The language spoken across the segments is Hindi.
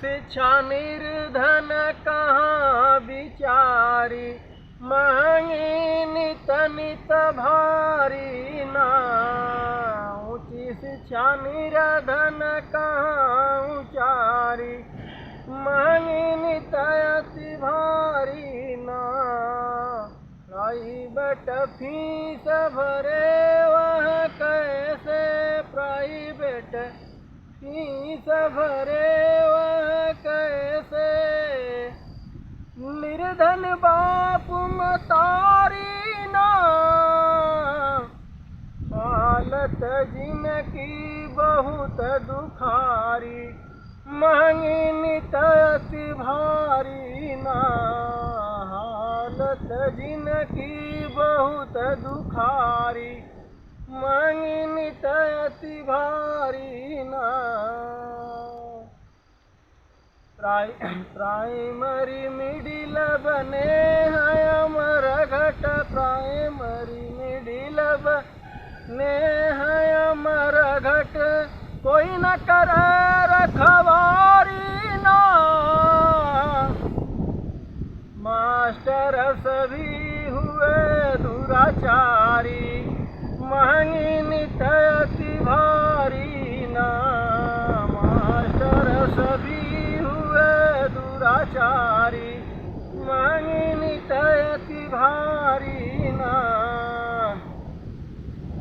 शिक्षा निर्धन कहाँ बिचारी, महंगी नित नित भारी ना। ऊँची शिक्षा निर्धन कहाँ उचारी, महंगी नित अति भारी ना। प्राइवेट फीस भरे वह कैसे, प्राइवेट फीस भरे वह कैसे। निर्धन बाप मतारी ना, हालत जिनकी बहुत दुखारी, महंगी नित अति भारी ना। हालत जिनकी बहुत दुखारी, महंगी नित अति भारी ना। प्राइमरी मिडिल बने हैं अमरघट, प्राइमरी मिडिल बने हैं अमरघट। कोई न करे रखवारी ना, मास्टर सभी हुए दुराचारी, महंगी नित अति भारी ना। मास्टर सभी हुए दुराचारी, महंगी नित अति भारी ना।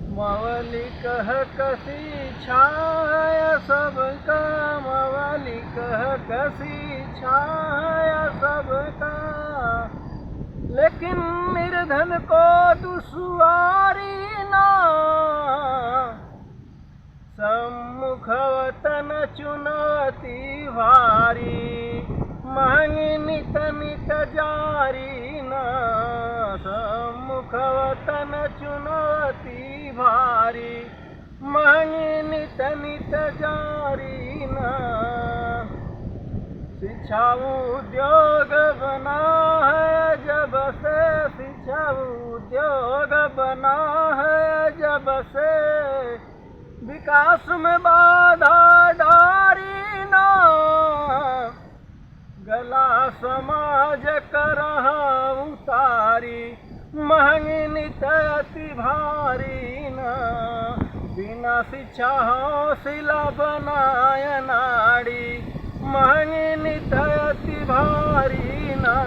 मौलिक हक शिक्षा है सबका, मौलिक हक शिक्षा है सबका। लेकिन निर्धन को दुश्वारी ना, सम्मुख वतन चुनौती भारी, महंगी नित नित जारी ना। सम्मुख वतन चुनौती भारी, महंगी नित नित जारी ना। शिक्षा उद्योग बना है जब से, शिक्षा उद्योग बना है जब से। विकास में बाधा डारी ना, गला समाज कर उतारी, महंगी नित अति भारी ना। बिना शिक्षा हौसला बनाय नाड़ी, महंगी नित अति भारी ना।